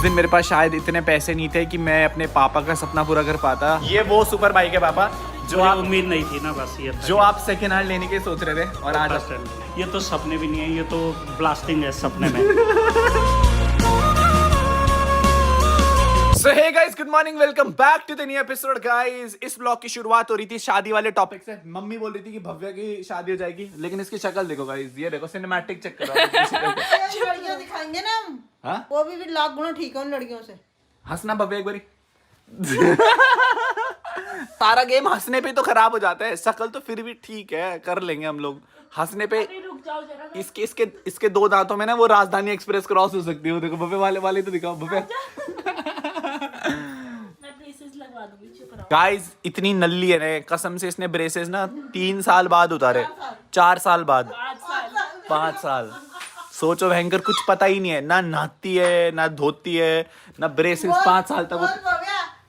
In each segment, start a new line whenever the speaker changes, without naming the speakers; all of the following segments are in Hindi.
दिन मेरे पास शायद इतने पैसे नहीं थे कि मैं अपने पापा का सपना पूरा कर पाता। ये वो सुपर बाइक है पापा जो आप
उम्मीद नहीं थी ना, बस ये
जो आप सेकेंड हैंड लेने की सोच रहे थे और आज
ये तो सपने भी नहीं है, ये तो ब्लास्टिंग है सपने में।
So hey guys, good morning, welcome back to the new episode guys। इस ब्लॉग की शुरुआत हो रही थी शादी वाले टॉपिक से। मम्मी बोल रही थी कि भव्या की शादी हो जाएगी, लेकिन इसकी शक्ल देखो गाइस, ये देखो सिनेमैटिक चेक करो।
लड़कियां दिखाएंगे ना हम,
हाँ?
वो भी लाख गुना ठीक है उन लड़कियों से।
हंसना भव्या एक बारी। सारा गेम हंसने पे तो खराब हो जाता है, शक्ल तो फिर भी ठीक है, कर लेंगे हम लोग। हंसने पे इसके दो दांतों में ना वो राजधानी एक्सप्रेस क्रॉस हो सकती है। देखो भव्या वाले तो दिखाओ भव्या। गाइस इतनी नल्ली है ना, कसम से इसने ब्रेसेस ना 3 साल बाद उतारे, 4 साल बाद, 5 साल। सोचो भयंकर, कुछ पता ही नहीं है, ना नहाती है ना धोती है ना ब्रेसेस 5 साल तक।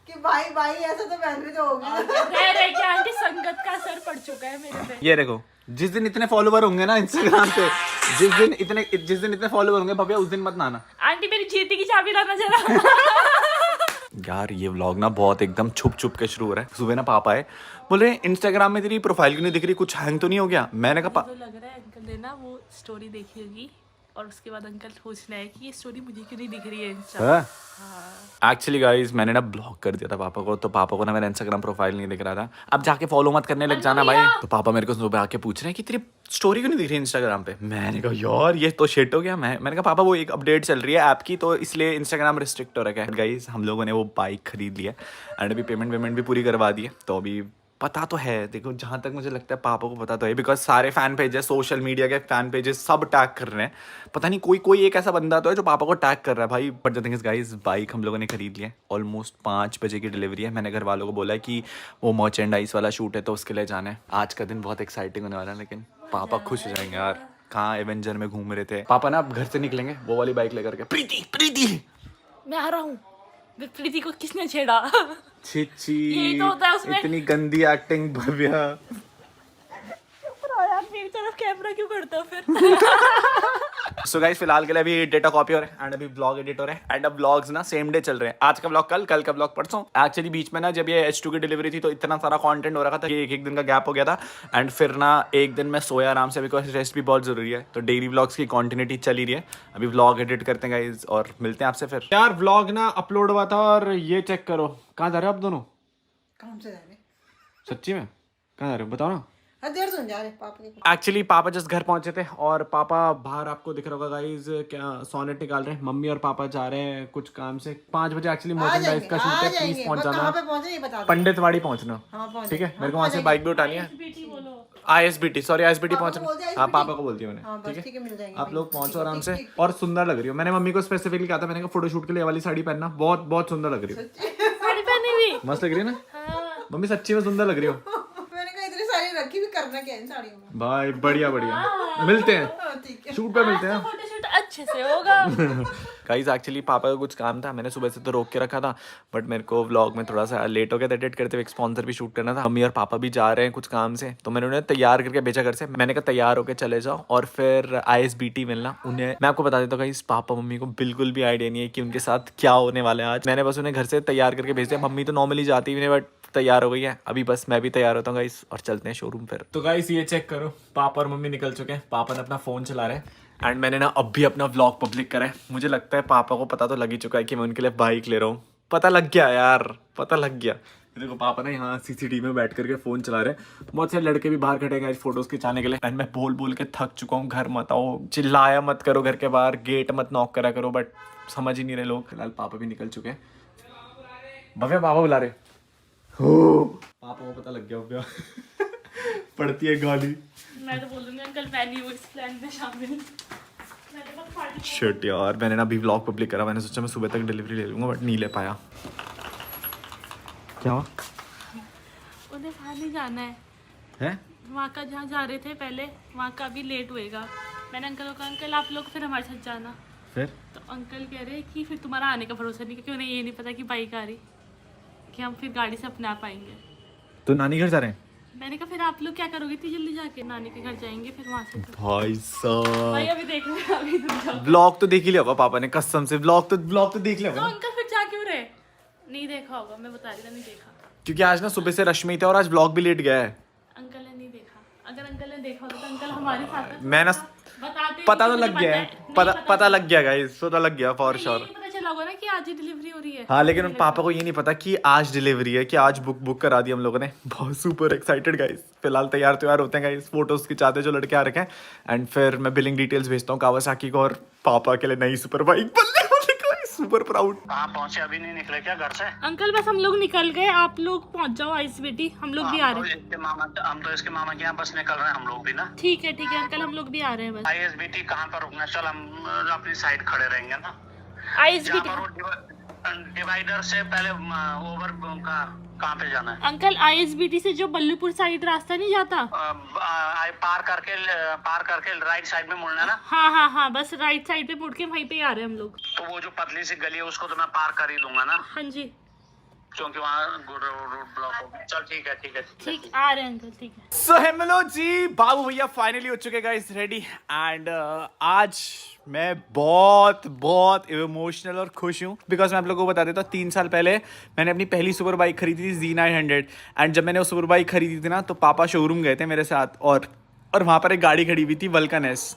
कि भाई ऐसा तो पहन भी तो होगा।
आंटी संगत का असर पड़ चुका है मेरे पे।
ये देखो, जिस दिन इतने फॉलोवर होंगे ना इंस्टाग्राम पे, जिस दिन इतने फॉलोवर होंगे भव्या, उस दिन मत नहाना।
आंटी मेरी जीती की चाबी लाना जरा।
यार ये व्लॉग ना बहुत एकदम छुप के शुरू हो रहा है। सुबह ना पापा आए, बोल रहे इंस्टाग्राम में तेरी प्रोफाइल क्यों नहीं दिख रही, कुछ हैंग तो नहीं हो गया। मैंने कहा
तो लग रहा है अंकल ने ना वो स्टोरी देखी होगी और उसके बाद अंकल पूछना है कि ये स्टोरी मुझे क्यों नहीं दिख रही है इंस्टा।
एक्चुअली गाइज मैंने ना ब्लॉक कर दिया था पापा को, तो पापा को ना मेरा इंस्टाग्राम प्रोफाइल नहीं दिख रहा था। अब जाके फॉलो मत करने लग जाना भाई। तो पापा मेरे को सुबह आके पूछ रहे हैं कि तेरी स्टोरी क्यों नहीं दिख रही इंस्टाग्राम पे। मैंने कहा यार ये तो शिट हो गया। मैंने कहा पापा वो एक अपडेट चल रही है ऐप की, तो इसलिए इंस्टाग्राम रिस्ट्रिक्ट हो रखा है। गाइज हम लोगों ने वो बाइक खरीद लिया एंड अभी पेमेंट भी पूरी करवा दी है, तो अभी पता तो है, देखो जहाँ तक मुझे लगता है पापा को पता तो है, बिकॉज सारे फैन पेजेस, सोशल मीडिया के फैन पेजेस सब टैग कर रहे हैं। पता नहीं कोई एक ऐसा बंदा तो है जो पापा को टैग कर रहा है भाई। But the thing is guys, bike हम लोगों ने खरीद लिया है, ऑलमोस्ट 5 बजे की डिलीवरी है। मैंने घर वालों को बोला है कि वो मर्चेंडाइज वाला शूट है तो उसके लिए जाना है। आज का दिन बहुत एक्साइटिंग होने वाला है, लेकिन पापा खुश हो जाएंगे यार। कहाँ एवेंजर में घूम रहे थे पापा ना, अब घर से निकलेंगे वो वाली बाइक लेकर के। प्रीति
मैं आ रहा हूँ। प्रीति को किसने छेड़ा?
छी
यही तो होता है उसमें।
इतनी गंदी एक्टिंग भव्या।
यार मेरी तरफ कैमरा क्यों करता फिर?
सो गाइस फिलहाल के लिए अभी डेटा कॉपी हो रहा है एंड अभी ब्लॉग एडिट हो रहा है एंड अब ब्लॉग्स ना सेम डे चल रहे हैं। आज का ब्लॉग कल का ब्लॉग परसों। एक्चुअली बीच में ना जब ये H2 की डिलीवरी थी तो इतना सारा कंटेंट हो रखा था कि एक दिन का गैप हो गया था एंड फिर ना एक दिन मैं सोया आराम से, बिकॉज रेस्ट भी बहुत जरूरी है। तो डेली ब्लॉग्स की कंटिन्यूटी चल ही रही है। अभी ब्लॉग एडिट करते हैं गाइस और मिलते हैं आपसे फिर। यार ब्लॉग ना अपलोड हुआ था और ये चेक करो, कहाँ जा रहे हो आप दोनों?
काम से जा रहे?
सच्ची में कहाँ जा रहे हो बताओ ना।
देर सुन जा रहे पापा के।
एक्चुअली पापा जस्ट घर पहुंचे थे और पापा बाहर, आपको दिख रहा होगा गाइस, क्या सोनेट निकाल रहे हैं। मम्मी और पापा जा रहे हैं कुछ काम से। 5 बजे एक्चुअली मर्चेंडाइज का शूट है, प्लीज पहुंच जाना। पंडित वाड़ी पहुंचना, ठीक है? मेरे को वहां से बाइक भी उठानी है। ISBT पहुंचना। हाँ पापा को बोलती हूँ मैंने, ठीक है? आप लोग पहुंचो आराम से। और सुंदर लग रही हो, मैंने मम्मी को स्पेसिफिकली कहा था, मैंने कहा फोटोशूट के लिए वाली साड़ी पहनना, बहुत सुंदर लग रही हो।
साड़ी पहनी हुई
मस्त लग रही है ना मम्मी, सच्ची में सुंदर लग रही हो।
रखी भी करना क्या इन साड़ियों में
भाई बढ़िया मिलते हैं शूट पे, मिलते हैं।
फोटोशूट अच्छे से होगा।
गाइस एक्चुअली पापा का कुछ काम था, मैंने सुबह से तो रोक के रखा था, बट मेरे को व्लॉग में थोड़ा सा लेट हो गया था एडिट करते हुए। एक स्पॉन्सर भी शूट करना था। मम्मी और पापा भी जा रहे हैं कुछ काम से, तो मैंने उन्हें तैयार करके भेजा घर से। मैंने कहा तैयार होकर चले जाओ और फिर ISBT मिलना उन्हें। मैं आपको बता देता हूँ गाइस, पापा मम्मी को बिल्कुल भी आइडिया नहीं है कि उनके साथ क्या होने वाला है आज। मैंने बस उन्हें घर से तैयार करके भेज दिया। मम्मी तो नॉर्मली जाती भी नहीं, बट तैयार हो गई है। अभी बस मैं भी तैयार होता हूँ गाइस और चलते हैं शोरूम फिर। तो गाइस ये चेक करो, पापा और मम्मी निकल चुके हैं। पापा ने अपना फोन चला रहे हैं एंड मैंने ना अब भी अपना व्लॉग पब्लिक करा है। मुझे लगता है पापा को पता तो लग ही चुका है कि मैं उनके लिए बाइक ले रहा हूँ। पता लग गया यार, पता लग गया। देखो पापा ना यहाँ CCTV में बैठ करके फोन चला रहे हैं। बहुत सारे लड़के भी बाहर खड़े हैं फोटोज खिंचाने के लिए एंड मैं बोल के थक चुका हूँ। घर मत आओ, चिल्लाया मत करो घर के बाहर, गेट मत नॉक करा करो, बट समझ ही नहीं रहे लोग। फिलहाल पापा भी निकल चुके हैं। भव्या पापा बुला रहे पापा को पता लग गया भव्या। पड़ती है गाली।
मैं तो बोलूंगी अंकल मैं नहीं हूँ इस प्लान में शामिल।
शिट यार, मैंने ना अभी व्लॉग पब्लिक करा। मैंने सोचा मैं सुबह तक डिलीवरी ले लूंगा, बट नहीं ले पाया। क्या हुआ?
उन्हें वहाँ नहीं जाना है वहाँ का जहाँ जा रहे थे पहले, वहाँ का भी लेट होएगा। मैंने अंकल को कहा अंकल आप लोग फिर हमारे साथ जाना।
फिर
तो अंकल कह रहे कि फिर तुम्हारा आने का भरोसा नहीं, क्योंकि उन्हें ये नहीं पता कि बाइक आ रही, कि हम फिर गाड़ी से अपने आप आएंगे।
तो नानी घर जा रहे हैं?
मैंने कहा फिर आप लोग क्या करोगे इतनी जल्दी जाके? नानी के घर जाएंगे फिर वहाँ से।
भाई साहब
भाई अभी देख रहे हैं, अभी रुक जाओ।
व्लॉग तो देख ही लिया होगा पापा ने, कसम से व्लॉग तो देख लिया
तो
होगा ना।
अंकल फिर जा क्यों रहे? नहीं देखा होगा, मैं बता रही था नहीं देखा।
क्योंकि आज ना सुबह से रश में ही थे और आज व्लॉग भी लेट गया है।
अंकल ने नहीं देखा। अगर अंकल ने देखा होता तो अंकल हमारे साथ में
मैं ना
बताते।
पता तो लग गया है, पता लग गया गाइस, पता लग गया फॉर श्योर।
पता चला होगा ना कि आज ही डिलीवरी हो रही है।
हाँ लेकिन उन पापा को ये नहीं पता कि आज डिलीवरी है, कि आज बुक करा दी हम लोगों ने। बहुत सुपर एक्साइटेड गाइस। फिलहाल तैयार होते हैं गाइस, फोटोज खिंचाते जो लड़के आ रखे हैं, एंड फिर मैं बिलिंग डिटेल्स भेजता हूँ कावासाकी को, और पापा के लिए नई सुपर बाइक बनने वाली गाइस, सुपर प्राउड।
कहाँ पहुँचे? अभी नहीं निकले क्या घर से?
अंकल बस हम लोग निकल गए, आप लोग पहुंच जाओ आइस बेटी, हम लोग भी आ रहे हैं।
हम तो इसके मामा के यहाँ बस निकल रहे हैं हम लोग भी ना।
ठीक है अंकल, हम लोग भी आ रहे हैं बस।
ISBT कहाँ पर रुकना? चल हम अपनी साइड खड़े रहेंगे ना,
आइस
जहाँ
बेटी।
पर वो डिवाइडर से पहले ओवर का कहाँ पे जाना है?
अंकल ISBT से जो बल्लूपुर साइड रास्ता नहीं जाता?
पार करके राइट साइड में मुड़ना है ना।
हाँ बस राइट साइड पे मुड़ के वहीं पे आ रहे हैं हम लोग।
तो वो जो पतली सी गली है उसको तो मैं पार कर ही दूंगा ना,
हाँ जी
क्योंकि वहाँ रोड ब्लॉक होगा। चल ठीक है
ठीक, आ रहे हैं अंकल, ठीक है।
सो हेलो जी, बाबू भैया फाइनली हो चुके गाइस रेडी, एंड आज मैं बहुत इमोशनल और खुश हूँ, बिकॉज मैं आप लोगों को बता देता हूँ 3 साल पहले मैंने अपनी पहली सुपर बाइक खरीदी थी Z900, एंड जब मैंने वो सुपर बाइक खरीदी थी ना तो पापा शोरूम गए थे मेरे साथ, और वहाँ पर एक गाड़ी खड़ी हुई थी वल्कन एस।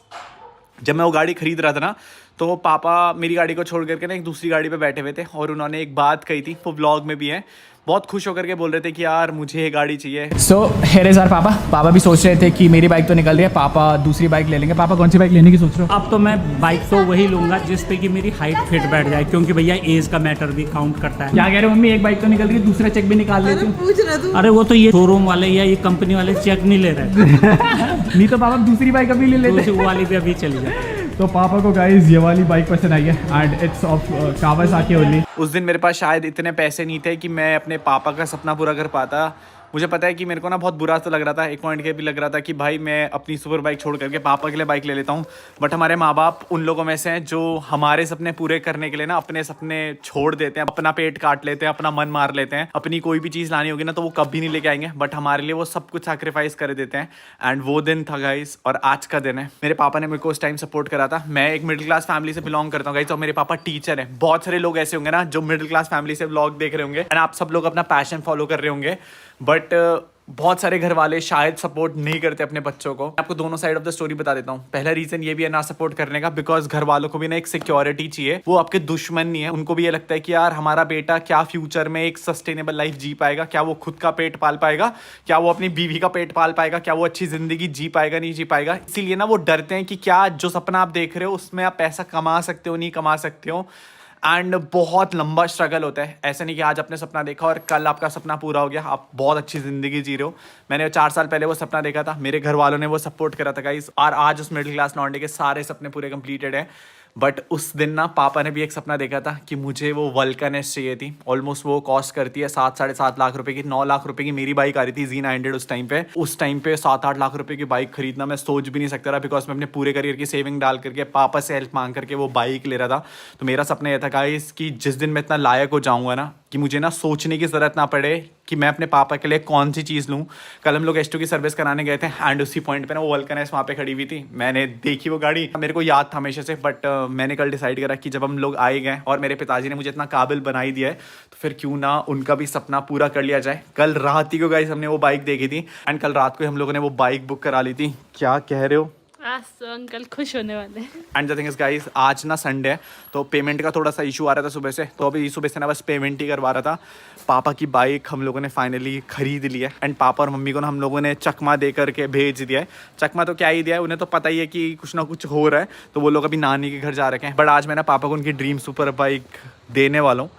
जब मैं वो गाड़ी खरीद रहा था ना तो पापा मेरी गाड़ी को छोड़ करके ना एक दूसरी गाड़ी पे बैठे हुए थे, और उन्होंने एक बात कही थी, वो व्लॉग में भी है, बहुत खुश होकर के बोल रहे थे कि यार मुझे ये गाड़ी चाहिए।
सो हेरे सर पापा भी सोच रहे थे कि मेरी बाइक तो निकल रही है, पापा दूसरी बाइक ले लेंगे। पापा कौन सी बाइक लेने की सोच रहे हो?
अब तो मैं बाइक तो वही लूंगा जिस पे कि मेरी हाइट फिट बैठ जाए, क्योंकि भैया एज का मैटर भी काउंट करता है।
क्या कह रहे हो मम्मी, एक बाइक तो निकल रही है, दूसरा चेक भी निकाल लेती हूँ।
पूछ रहा तू।
अरे वो तो ये शोरूम वाले या ये कंपनी वाले चेक नहीं ले रहे।
नहीं तो पापा दूसरी बाइक अभी ले लेते।
वो वाली भी अभी चली जाए।
तो पापा को गाइस ये वाली बाइक पसंद आई है, and it's of Kawasaki only.
उस दिन मेरे पास शायद इतने पैसे नहीं थे कि मैं अपने पापा का सपना पूरा कर पाता। मुझे पता है कि मेरे को ना बहुत बुरा तो लग रहा था, एक पॉइंट के भी लग रहा था कि भाई मैं अपनी सुपर बाइक छोड़ करके पापा के लिए बाइक ले लेता हूँ, बट हमारे माँ बाप उन लोगों में से हैं जो हमारे सपने पूरे करने के लिए ना अपने सपने छोड़ देते हैं, अपना पेट काट लेते हैं, अपना मन मार लेते हैं। अपनी कोई भी चीज़ लानी होगी ना तो वो कभी नहीं लेके आएंगे, बट हमारे लिए वो सब कुछ सैक्रिफाइस कर देते हैं। एंड वो दिन था गाइस, और आज का दिन है। मेरे पापा ने मेरे को उस टाइम सपोर्ट करा था। मैं एक मिडिल क्लास फैमिली से बिलोंग करता हूँ गाइस, और मेरे पापा टीचर हैं। बहुत सारे लोग ऐसे होंगे ना जो मिडिल क्लास फैमिली से व्लॉग देख रहे होंगे, एंड आप सब लोग अपना पैशन फॉलो कर रहे होंगे, बट बहुत सारे घर वाले शायद सपोर्ट नहीं करते अपने बच्चों को। आपको दोनों साइड ऑफ द स्टोरी बता देता हूँ। पहला रीजन ये भी है ना सपोर्ट करने का, बिकॉज घर वालों को भी ना एक सिक्योरिटी चाहिए। वो आपके दुश्मन नहीं है, उनको भी ये लगता है कि यार हमारा बेटा क्या फ्यूचर में एक सस्टेनेबल लाइफ जी पाएगा, क्या वो खुद का पेट पाल पाएगा, क्या वो अपनी बीवी का पेट पाल पाएगा, क्या वो अच्छी जिंदगी जी पाएगा नहीं जी पाएगा। इसीलिए ना वो डरते हैं कि क्या जो सपना आप देख रहे हो उसमें आप पैसा कमा सकते हो नहीं कमा सकते हो। एंड बहुत लंबा स्ट्रगल होता है। ऐसा नहीं कि आज आपने सपना देखा और कल आपका सपना पूरा हो गया, आप बहुत अच्छी ज़िंदगी जी रहे हो। मैंने 4 साल पहले वो सपना देखा था, मेरे घर वालों ने वो सपोर्ट करा था गाइस, और आज उस मिडिल क्लास लौंडे के सारे सपने पूरे कंप्लीटेड हैं। बट उस दिन ना पापा ने भी एक सपना देखा था कि मुझे वो वल्कन एस चाहिए थी। ऑलमोस्ट वो कॉस्ट करती है 7-7.5 लाख रुपए की। 9 लाख रुपए की मेरी बाइक आ रही थी Z900 उस टाइम पे 7-8 लाख रुपए की बाइक खरीदना मैं सोच भी नहीं सकता था, बिकॉज मैं अपने पूरे करियर की सेविंग डाल करके पापा से हेल्प मांग करके वो बाइक ले रहा था। तो मेरा सपना यह था गाइस कि जिस दिन मैं इतना लायक हो जाऊंगा ना कि मुझे ना सोचने की ज़रूरत ना पड़े कि मैं अपने पापा के लिए कौन सी चीज़ लूँ। कल हम लोग S2 की सर्विस कराने गए थे, एंड उसी पॉइंट पे ना वो वल्कन एस वहाँ पे खड़ी हुई थी। मैंने देखी वो गाड़ी, मेरे को याद था हमेशा से, बट मैंने कल डिसाइड करा कि जब हम लोग आए गए और मेरे पिताजी ने मुझे इतना काबिल बना ही दिया है तो फिर क्यों ना उनका भी सपना पूरा कर लिया जाए। कल रात ही को गाइस हमने वो बाइक देखी थी, एंड कल रात को हम लोगों ने वो बाइक बुक करा ली थी। क्या कह रहे हो?
आज तो अंकल खुश होने वाले।
And the thing is guys, आज ना संडे है तो पेमेंट का थोड़ा सा इशू आ रहा था सुबह से, तो अभी सुबह से ना बस पेमेंट ही करवा रहा था। पापा की बाइक हम लोगों ने फाइनली खरीद ली है, एंड पापा और मम्मी को ना हम लोगों ने चकमा दे करके भेज दिया है। चकमा तो क्या ही दिया है, उन्हें तो पता ही है कि कुछ ना कुछ हो रहा है, तो वो लोग अभी नानी के घर जा रखे हैं। बट आज मैं ना पापा को उनकी ड्रीम सुपर बाइक देने वाला हूँ।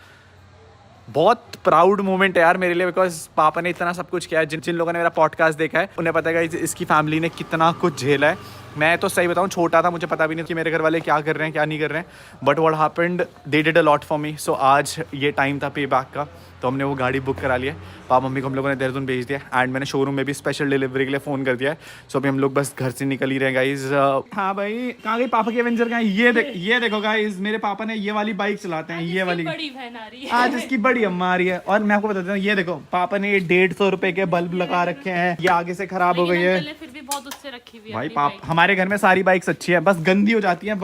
बहुत प्राउड मोमेंट है यार मेरे लिए, बिकॉज पापा ने इतना सब कुछ किया है। जिन लोगों ने मेरा पॉडकास्ट देखा है उन्हें पता है कि इसकी फैमिली ने कितना कुछ झेला है। मैं तो सही बताऊँ छोटा था, मुझे पता भी नहीं कि मेरे घर वाले क्या कर रहे हैं क्या नहीं कर रहे हैं, but what happened they did a lot for me. So आज ये टाइम था पे बैक का, तो हमने वो गाड़ी बुक करा लिया। पापा मम्मी को हम लोगों ने देहरादून भेज दिया एंड मैंने शोरूम में भी स्पेशल डिलीवरी के लिए फ़ोन कर दिया है। सो अभी हम लोग बस घर से निकल ही रहे हैं गाइज। हाँ भाई, कहाँ गई पापा की एवेंजर? कहाँ? ये देखो गाइज, मेरे पापा ने ये वाली बाइक चलाते हैं, ये वाली
बड़ी बहन आ रही है
आज इसकी बड़ी अम्मा आ रही है। और मैं आपको बताता हूँ, ये देखो पापा ने ये 150 रुपए के बल्ब लगा रखे हैं, ये आगे से खराब हो गई है।
फिर भी बहुत उससे रखी हुई है
भाई
अपनी
पाप
बाइक।
हमारे घर में सारी बाइक्स अच्छी है, बस गंदी हो जाती है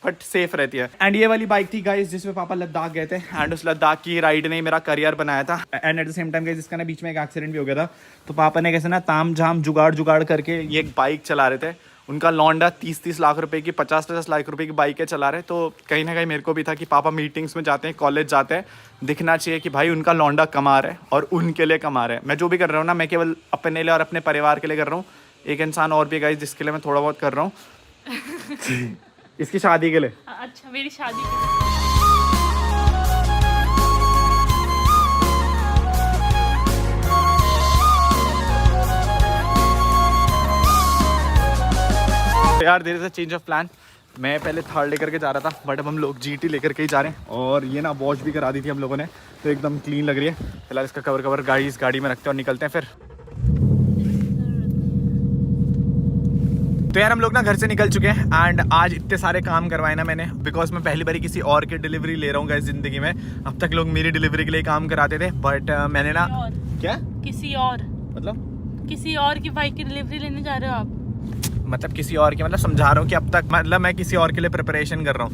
बट सेफ रहती है। एंड ये वाली बाइक थी गाइस जिसमें पापा लद्दाख गए थे एंड उस लद्दाख की राइड ने मेरा करियर बनाया था। And at the same time guys इसका ना बीच में एक एक्सीडेंट भी हो गया था, तो पापा ने कैसे ना ताम झाम जुगाड़ करके ये एक बाइक चला रहे थे। उनका लौंडा 30-30 लाख रुपए की 50-50 लाख रुपए की बाइकें चला रहे, तो कहीं ना कहीं मेरे को भी था कि पापा मीटिंग्स में जाते हैं, कॉलेज जाते हैं, दिखना चाहिए कि भाई उनका लौंडा कमा रहा है और उनके लिए कमा रहा है। मैं जो भी कर रहा हूँ ना, मैं केवल अपने लिए और अपने परिवार के लिए कर रहा हूँ। एक इंसान और भी गाइस जिसके लिए मैं थोड़ा बहुत कर रहा हूँ इसकी शादी के लिए।
अच्छा, मेरी शादी
यार there is a change of plan. मैं पहले थर्ड लेकर के जा रहा था, बट अब हम लोग GT लेकर के ही जा रहे हैं। और ये ना वॉश भी करा दी थी हम लोगों ने, तो एकदम क्लीन लग रही है। फिलहाल इसका कवर गाड़ी में रखते हैं और निकलते हैं फिर। तो यार हम लोग ना घर से निकल चुके हैं एंड आज इतने सारे काम करवाए ना मैंने, बिकॉज मैं पहली बारी किसी और की डिलीवरी ले रहा हूँ गाइस जिंदगी में। अब तक लोग मेरी डिलीवरी के लिए काम कराते थे, बट मैंने ना क्या
किसी और
मतलब
किसी और की बाइक की डिलीवरी लेने जा रहे हो आप?
मतलब किसी और की, मतलब समझा रहा हूँ कि अब तक मतलब मैं किसी और के लिए प्रिपरेशन कर रहा हूँ।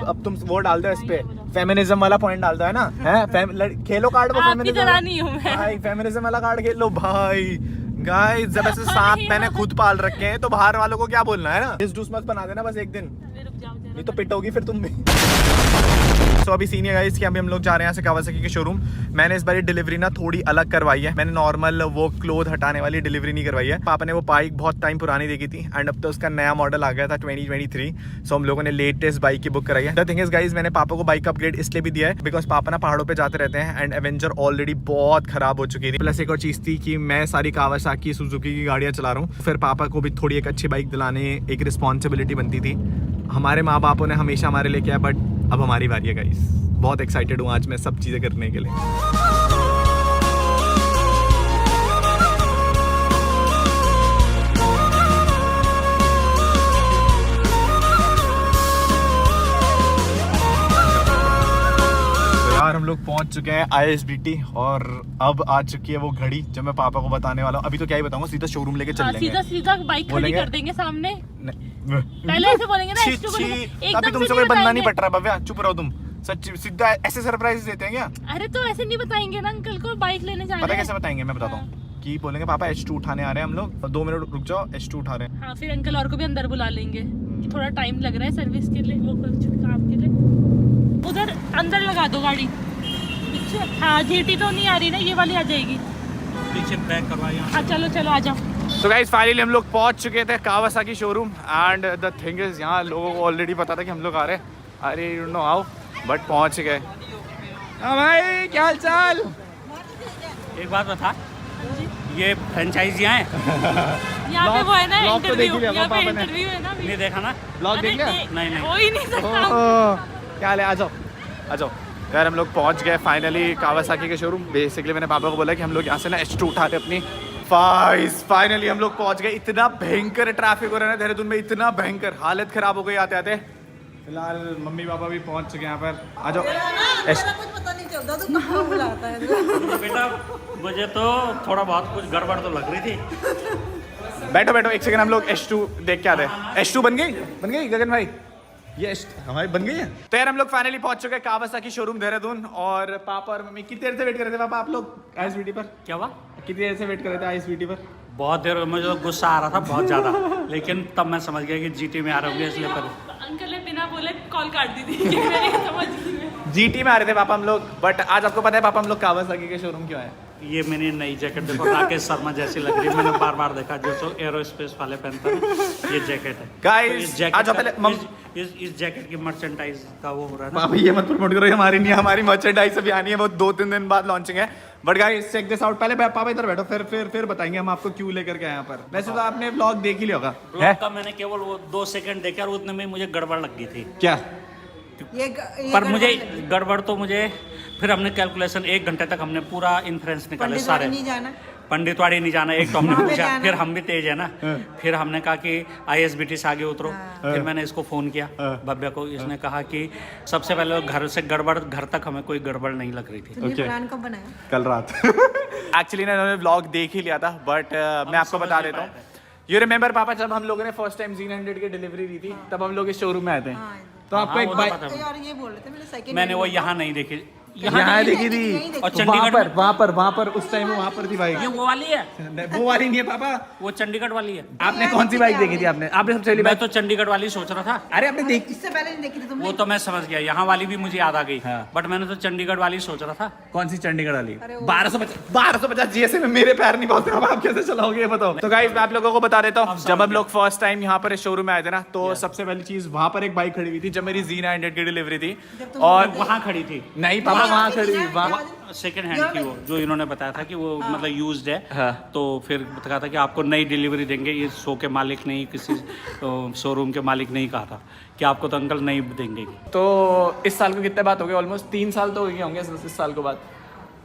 अब तुम वो डाल दो इस पे, फेमिनिज्म वाला पॉइंट डाल दो है ना, है खेलो कार्ड वो फेमिनिज्म, फेमिनिज्म वाला कार्ड खेल लो भाई। गाइस जब ऐसे सांप मैंने खुद पाल रखे हैं, तो बाहर वालों को क्या बोलना है ना, डिस डूस मत बना देना बस एक दिन, नहीं तो पिटोगी फिर तुम भी। तो अभी सीन है गाइस कि अभी हम लोग जा रहे हैं यहाँ से कावासाकी के शोरूम। मैंने इस बारी डिलीवरी ना थोड़ी अलग करवाई है, मैंने नॉर्मल वो क्लोथ हटाने वाली डिलीवरी नहीं करवाई है। पापा ने वो बाइक बहुत टाइम पुरानी देखी थी एंड अब तो उसका नया मॉडल आ गया था 2023। सो हम लोगों ने लेटेस्ट बाइक की बुक कराई है। द थिंग इज गाइस, मैंने पापा को बाइक अपग्रेड इसलिए भी दिया है बिकॉज पापा ना पहाड़ों पे जाते रहते हैं एंड एवेंजर ऑलरेडी बहुत खराब हो चुकी थी। प्लस एक और चीज थी कि मैं सारी कावासाकी सुजुकी की गाड़ियाँ चला रहा हूँ, फिर पापा को भी थोड़ी एक अच्छी बाइक दिलाने एक रिस्पॉन्सिबिलिटी बनती थी। हमारे माँ बापों ने हमेशा हमारे लिए किया, बट अब हमारी बारी है गाइस। बहुत एक्साइटेड हूँ आज मैं सब चीज़ें करने के लिए। यार हम लोग पहुंच चुके हैं ISBT और अब आ चुकी है वो घड़ी जो मैं पापा को बताने वाला हूँ। अभी तो क्या ही बताऊंगा, सीधा शोरूम लेके चल लेंगे,
सीधा बाइक खड़ी
बोलेंगे?
कर देंगे सामने।
पहले
ऐसे बोलेंगे ना,
अभी तुमसे कोई बनना नहीं पड़ रहा भव्या, चुप रहो तुम। सच्ची सीधा ऐसे सरप्राइज देते हैं क्या?
अरे तो ऐसे नहीं बताएंगे ना अंकल को बाइक लेने जा रहे हैं।
पता कैसे बताएंगे, मैं बताता हूँ कि बोलेंगे पापा H2 उठाने आ रहे हैं हम लोग, 2 मिनट रुक जाओ H2 उठा रहे हैं।
हाँ, फिर अंकल और को भी अंदर बुला लेंगे कि थोड़ा टाइम लग रहा है सर्विस के लिए, वो कुछ काम के लिए। उधर अंदर लगा दो गाड़ी। हाँ, GT तो नहीं आ रही ना, ये वाली आ जाएगी
पीछे बैक करवाइए।
हाँ चलो चलो आ जाओ।
तो गाइस फाइनली हम लोग पहुंच चुके थे Kawasaki showroom and the thing is यहाँ लोगों को ऑलरेडी पता था कि हम लोग आ रहे हैं, अरे यू नो हाउ, बट पहुंच गए। हाँ भाई क्या हाल चाल?
एक बात बता, ये फ्रेंचाइजियाँ हैं
यहाँ पे वो है ना
ब्लॉग तो देख ही
इंटरव्यू,
लिया
यहाँ पे
पापा ने।
इंटरव्यू है ना।
नहीं देखा ना?
ब्लॉग देख लिया?
नहीं
हो ही नहीं सकता।
क्या हाल है, आ जाओ आ जाओ। यार हम लोग पहुंच गए फाइनली कावासाकी के शोरूम। बेसिकली मैंने पापा को बोला कि हम लोग यहाँ से ना H2 उठाते अपनी। फाइनली हम लोग पहुंच गए। इतना भयंकर ट्रैफिक हो रहा है ना देहरादून में, इतना भयंकर, हालत खराब हो गई आते आते। फिलहाल मम्मी पापा भी पहुंच चुके हैं यहाँ पर, आ जाओ।
कुछ पता नहीं चलता तो कहाँ बुलाता है।
बेटा मुझे तो थोड़ा बहुत कुछ गड़बड़ तो लग रही थी।
बैठो बैठो एक सेकंड, हम लोग H2 देख के आते हैं। H2 बन गई गगन भाई, ये हमारी बन गई है। तो यार हम लोग फाइनली पहुंच चुके हैं कावासाकी शोरूम देहरादून और पापा और मम्मी कितनी देर से वेट कर रहे थे पापा आप लोग ISBT पर?
क्या हुआ?
कितनी देर से वेट कर रहे थे ISBT पर?
बहुत देर, मुझे तो गुस्सा आ रहा था बहुत ज़्यादा, लेकिन तब मैं समझ गया कि GT में आ रहा हूँ इसलिए पर।
अंकल ने बिना बोले कॉल काट दी थी। मैंने समझ गई।
GT में आ रहे थे पापा हम लोग, बट आज आपको पता है पापा हम लोग कावासाकी के शोरूम क्यों आए?
ये मैंने नई जैकेट देखो राकेश शर्मा जैसी लग रही है, मैंने बार बार देखा जो एरोस्पेस वाले पहनते हैं ये जैकेट है।
गाइस आज पहले
इस जैकेट की मर्चेंडाइज का वो हो रहा है ना।
बाबा ये मत प्रमोट करो, हमारी नहीं, हमारी मर्चेंडाइज अभी आनी है, वो 2-3 दिन बाद लॉन्चिंग है। But guys check this out. पहले पापा इधर बैठो, फिर बताएंगे हम आपको क्यों लेकर के आए यहाँ पर। वैसे तो आपने व्लॉग देख ही लिया होगा।
ब्लॉग का मैंने केवल वो 2 सेकंड देखा और उतने में मुझे गड़बड़ लग गई थी।
क्या?
पर मुझे गड़बड़ तो मुझे फिर हमने कैलकुलेशन 1 घंटे तक हमने पूरा इन्फ्रेंस निकाले सारे।
नहीं जाना,
पंडितवाड़ी नहीं जाना, एक तो हमने
वहाँ पे
पूछा,
जाना।
फिर हम भी तेज है ना, फिर हमने कहा कि ISBT से आगे उतरो। फिर मैंने इसको फ़ोन किया भव्या को, इसने कहा कि सबसे पहले घर से गड़बड़, घर तक हमें कोई गड़बड़ नहीं लग रही थी।
तो ये प्लान कब बनाया?
कल रात। एक्चुअली ना इन्होंने व्लॉग देख ही लिया था, बट मैं आपको बता देता हूँ। यू रिमेम्बर पापा जब हम लोगों ने फर्स्ट टाइम Z100 की डिलीवरी दी थी, तब हम लोग इस शोरूम में आए थे। तो आपको एक बाइक
यार ये बोल रहे थे मैंने सेकंड
मैंने वो यहाँ नहीं देखी,
यहाँ देखी थी,
और
तो
चंडीगढ़
वहाँ पर उस टाइम वहाँ पर थी बाइक।
ये वो वाली है,
वो वाली नहीं है पापा।
वो चंडीगढ़ वाली है।
आपने कौन सी बाइक देखी थी? आपने सबसे पहली
मैं तो चंडीगढ़ वाली सोच रहा था।
अरे आपने देखी?
इससे पहले नहीं देखी थी तुमने?
वो तो मैं समझ गया, यहाँ वाली भी मुझे याद आ गई,
हाँ।
बट मैंने तो चंडीगढ़ वाली सोच रहा था।
कौन सी चंडीगढ़ वाली?
अरे वो-
1250 GSM में मेरे पैर नहीं पहुंचते, अब आप कैसे चलाओगे ये बताओ। तो गाइस मैं आप लोगों को बता देता हूँ, जब हम लोग फर्स्ट टाइम यहाँ पर इस शोरूम में आए थे ना, तो सबसे पहली चीज वहाँ पर एक बाइक खड़ी हुई थी जब मेरी Z900 की डिलीवरी थी, और
वहाँ खड़ी थी,
नहीं पापा वहाँ खड़ी हुई,
सेकंड हैंड थी वो, जो इन्होंने बताया था कि वो मतलब यूज्ड है।
हाँ।
तो फिर कहा था कि आपको नई डिलीवरी देंगे, ये शो के मालिक नहीं, किसी शोरूम के मालिक नहीं कहा था कि आपको तो अंकल नहीं देंगे।
तो इस साल को कितने बात हो गए? ऑलमोस्ट 3 साल तो हो गए होंगे इस साल को बाद।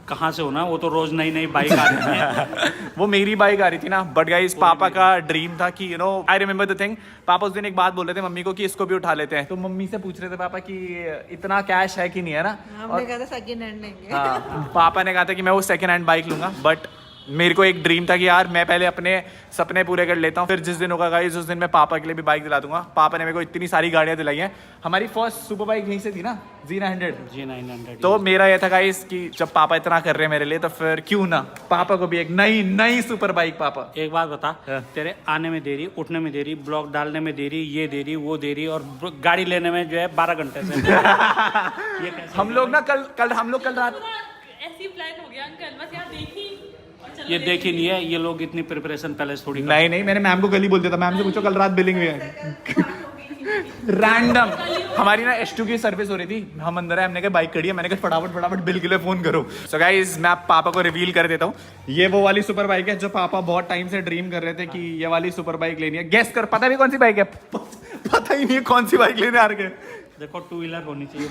कहाँ से होना, वो तो रोज नई नई बाइक आ रही है।
वो मेरी बाइक आ रही थी ना, बट गाइस पापा का ड्रीम था कि you know I remember the thing. पापा उस दिन एक बात बोल रहे थे मम्मी को कि इसको भी उठा लेते हैं, तो मम्मी से पूछ रहे थे पापा कि इतना कैश है कि नहीं है ना।
हमने कहा था सेकंड हैंड लेंगे।
हाँ, पापा ने कहा था कि मैं वो सेकंड हैंड बाइक लूंगा, बट मेरे को एक ड्रीम था कि यार मैं पहले अपने सपने पूरे कर लेता हूँ, फिर जिस दिन होगा गाइस उस दिन मैं पापा के लिए भी बाइक दिला दूंगा। पापा ने मेरे को इतनी सारी गाड़ियाँ दिलाई हैं। हमारी फर्स्ट सुपर बाइक यहीं से थी ना, Z900।
G900।
तो मेरा ये था गाइस कि जब पापा इतना कर रहे हैं मेरे लिए, तो फिर क्यों ना पापा को भी एक नई सुपर बाइक। पापा
एक बात बता, तेरे आने में देरी, उठने में देरी, ब्लॉग डालने में देरी, ये देरी वो देरी, और गाड़ी लेने में जो है 12 घंटे से। ये कैसे?
हम लोग ना कल हम लोग कल रात
ऐसी प्लान हो गया अंकल, बस यहाँ देखी और चलो।
ये देखी नहीं है, ये लोग इतनी प्रिपरेशन पहले से थोड़ी
नहीं मैंने मैम को कल ही बोल दिया था, मैम से पूछो कल रात बिलिंग हुई है। रैंडम हमारी ना H2 की सर्विस हो रही थी, हम अंदर है, हमने कहा बाइक खड़ी है, मैंने कहा फटाफट बिल के लिए फोन करो। सो गाइस मैं आप पापा को रिवील कर देता हूँ, ये वो वाली सुपर बाइक है जो पापा बहुत टाइम से ड्रीम कर रहे थे कि ये वाली सुपर बाइक लेनी है। गेस कर, पता भी कौन सी बाइक है? पता ही नहीं है कौन सी बाइक लेने आ रहे हैं।
देखो 2 व्हीलर होनी चाहिए।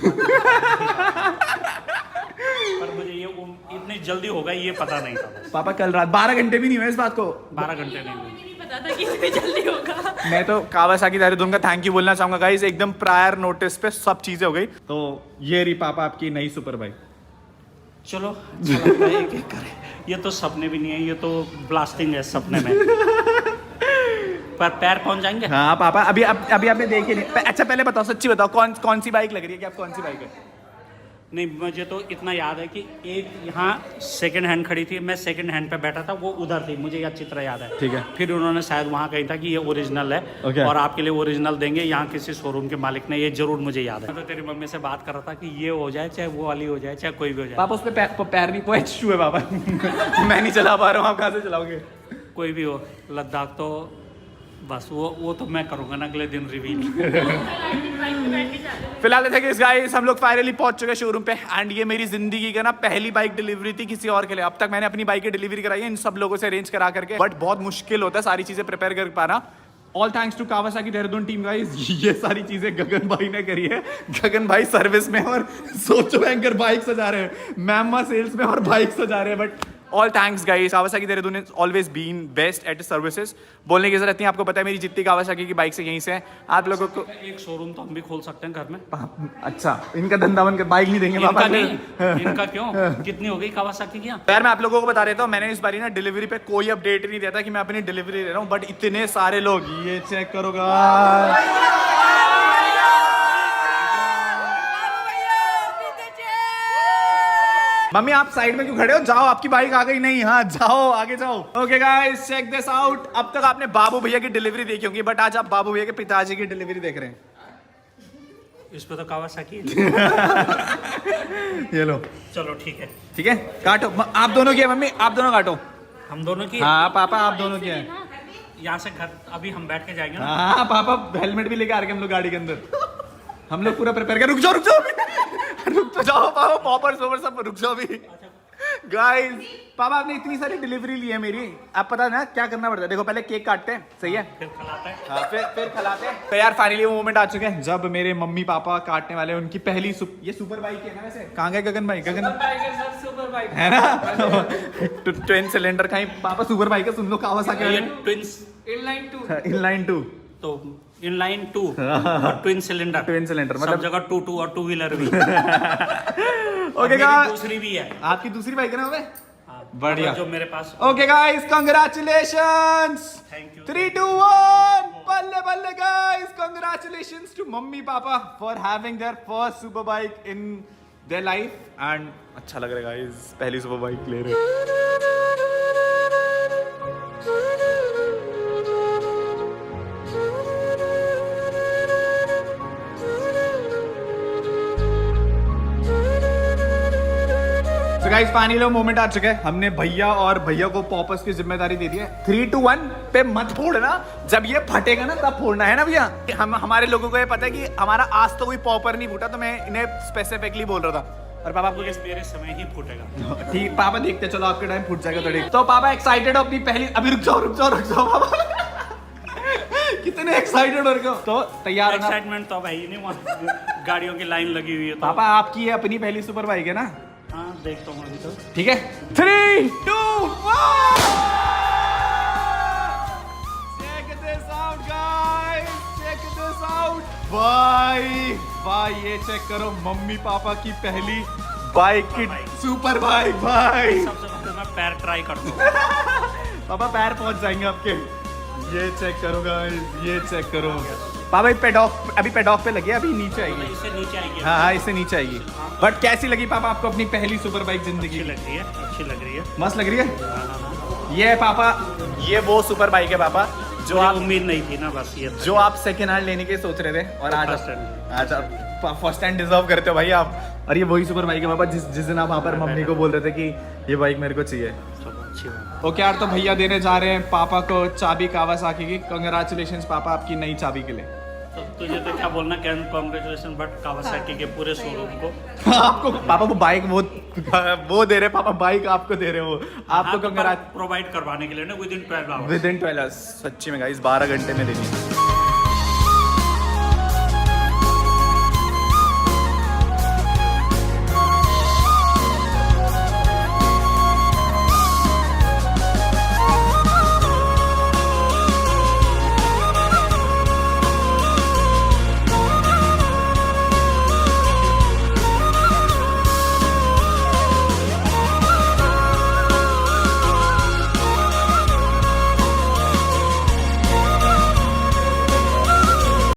पर मुझे ये इतनी जल्दी होगा ये पता नहीं था।
पापा कल रात 12 घंटे भी नहीं हुए इस बात को।
12 घंटे नहीं हुए।
नहीं पता था कि इतनी जल्दी होगा।
मैं तो कावासाकी देहरादून का थैंक यू बोलना चाहूंगा गाइस, एकदम प्रायर नोटिस पे सब चीजें हो गई। तो ये रही पापा आपकी नई सुपर बाइक।
चलो अच्छा लगता है एक एक करे। ये तो सपने भी नहीं है, ये तो ब्लास्टिंग है सपने में। पर पैर पहुंच जाएंगे।
हाँ पापा अभी आपने देखी नहीं। अच्छा पहले बताओ, सच्ची बताओ कौन सी बाइक लग रही है कि आप कौन सी बाइक है?
नहीं, मुझे तो इतना याद है कि एक यहाँ सेकंड हैंड खड़ी थी, मैं सेकंड हैंड पे बैठा था, वो उधर थी, मुझे अच्छी तरह याद है।
ठीक है।
फिर उन्होंने शायद वहाँ कही था कि ये ओरिजिनल है।
Okay.
और आपके लिए ओरिजिनल देंगे, यहाँ किसी शोरूम के मालिक ने, ये जरूर मुझे याद है। मैं तो तेरी मम्मी से बात कर रहा था कि ये हो जाए, चाहे वो वाली हो जाए, चाहे कोई भी हो जाए।
पापा उस पे पैर नहीं, वो H2 है पापा। मैं नहीं चला पा रहा हूँ, आप कहाँ से चलाओगे?
कोई भी हो, लद्दाख तो बस वो तो मैं करूँगा ना अगले दिन रिवील।
फिलहाल जैसे कि गाइस हम लोग फाइनली पहुंच चुके हैं शोरूम पे, एंड ये मेरी जिंदगी का ना पहली बाइक डिलीवरी थी किसी और के लिए। अब तक मैंने अपनी बाइक की डिलीवरी कराई है इन सब लोगों से अरेंज करा करके, बट बहुत मुश्किल होता है सारी चीजें प्रिपेयर कर पाना। All thanks to Kawasaki Dehradun team guys, ये सारी चीजें गगन भाई ने करी है। गगन भाई सर्विस में और सोचो एंकर बाइक सजा रहे हैं, मैमा सेल्स में और बाइक सजा रहे हैं। But all thanks guys, Kawasaki Dehradun is always been best at services. बोलने की जरूरत नहीं, आपको पता है मेरी जितनी कावासाकी की बाइक से यहीं से हैं। आप लोगों को
एक शोरूम तो हम भी खोल सकते हैं घर में।
अच्छा इनका धंधा बन कर बाइक नहीं देंगे पापा?
इनका नहीं, इनका क्यों? कितनी हो गई कावासाकी की?
यार मैं आप लोगों को बता देता हूँ, मैंने इस बारी ना डिलीवरी पे कोई अपडेट नहीं दिया था कि मैं अपनी डिलीवरी ले रहा हूँ, बट इतने सारे लोग, ये चेक करोगा। मम्मी आप साइड में क्यों खड़े हो? जाओ, आपकी बाइक आ गई। नहीं, हाँ जाओ, आगे जाओ। Okay guys check this out. अब तक आपने बाबू भैया की डिलीवरी देखी होगी, बट आज आप बाबू भैया के पिताजी की डिलीवरी देख रहे हैं।
इस पे तो कावासाकी है।
ये लो,
चलो ठीक है,
ठीक है काटो। आप दोनों की है मम्मी, आप दोनों काटो।
हम दोनों की
हाँ पापा आप दोनों की है।
यहाँ से घर अभी हम बैठ के जाएंगे ना।
हाँ पापा हेलमेट भी लेके आ रहे हैं हम लोग गाड़ी के अंदर। हम लोग पूरा प्रिपेयर कर। रुक जाओ रुक जाओ रुक तो जाओ पापा, पॉपर्स वॉपर्स सब रुक जाओ अभी। गाइस पापा आपने इतनी सारी डिलीवरी ली है मेरी, आप पता ना क्या करना पड़ता है। देखो पहले केक काटते हैं, सही है,
फिर खिलाते हैं।
हाँ फिर खिलाते हैं। तो यार फाइनली वो मोमेंट आ चुके हैं जब मेरे मम्मी पापा काटने वाले हैं उनकी पहली ये सुपर बाइक है ना। वैसे कहाँ गए गगन भाई? गगन है ना ट्विन सिलेंडर का ही पापा सुपर बाइक है, सुन लो कावासाकी
ये
वाले
ट्विंस
इनलाइन 2
तो इनलाइन 2 और ट्विन सिलेंडर
मतलब
सब जगह 2 और 2 व्हीलर भी।
ओके
मेरी
गाइस,
दूसरी भी है।
आपकी दूसरी बाइक है ना वे?
हाँ,
बढ़िया।
जो मेरे पास।
Okay guys congratulations.
Thank you.
3 2 1 बल्ले बल्ले guys, congratulations to mummy papa for having their first super bike in their life. And अच्छा लग रहा है गाइस, पहली सुपर बाइक ले रहे हैं। तो गाइस फाइनली वो मोमेंट आ चुका है। हमने भैया और भैया को पॉपर्स की जिम्मेदारी दे दी है। 3 2 1 पे मत फोड़ना, जब ये फटेगा ना तब फोड़ना है ना भैया। हमारे लोगों को ये पता है कि हमारा आज तो कोई पॉपर नहीं फूटा, तो मैं इन्हें स्पेसिफिकली बोल रहा था। और पापा आपको
ये मेरे समय ही फूटेगा।
ठीक पापा देखते चलो आपके टाइम फूट जाएगा तो ठीक। तो पापा एक्साइटेड हो अपनी पहली? अभी रुक जाओ पापा कितने एक्साइटेड हो रहे हो? तो तैयार हो ना?
एक्साइटमेंट तो अब है ही नहीं, वहाँ गाड़ियों की लाइन लगी हुई है तो।
पापा आपकी है अपनी पहली सुपर बाइक है ना?
हाँ देखता हूँ अभी तो।
ठीक है 3 2 1 check this out guys, check this out। भाई ये चेक करो, मम्मी पापा की पहली बाइक की सुपर बाइक भाई।
सबसे पहले मैं पैर ट्राई कर दूँ।
पापा पैर पहुंच जाएंगे आपके। ये चेक करो गाइस, ये चेक करो। पापा अभी पेडॉक पे लगी है, अभी नीचे आएगी।
इससे नीचे आएगी।
हाँ इससे नीचे आएगी। बट कैसी लगी पापा आपको अपनी पहली सुपर बाइक जिंदगी?
अच्छी लग रही है।
मस्त लग रही है। ये पापा ये वो सुपर बाइक है पापा जो आप
उम्मीद नहीं थी ना, बस ये
जो आप सेकंड हैंड लेने की सोच रहे थे और आज फर्स्ट हैंड डिजर्व करते हो भाई आप। और ये वही सुपर बाइक है पापा जिस दिन आप वहाँ पर मम्मी को बोल रहे थे कि ये बाइक मेरे को चाहिए।
अच्छी बात।
ओके यार, तो भैया देने जा रहे हैं पापा को चाबी कावासाकी की। कंग्रेचुलेशंस पापा आपकी नई चाबी के लिए।
तो तुझे तो क्या बोलना, कांग्रेचुलेशन बट कावासाकी के पूरे शोरूम को।
आपको पापा वो बाइक वो दे रहे पापा, बाइक आपको दे रहे हो। आपको
प्रोवाइड करवाने के लिए ना with in 12 hours.
With in 12 hours. सच्ची में गाइस 12 घंटे में देनी है।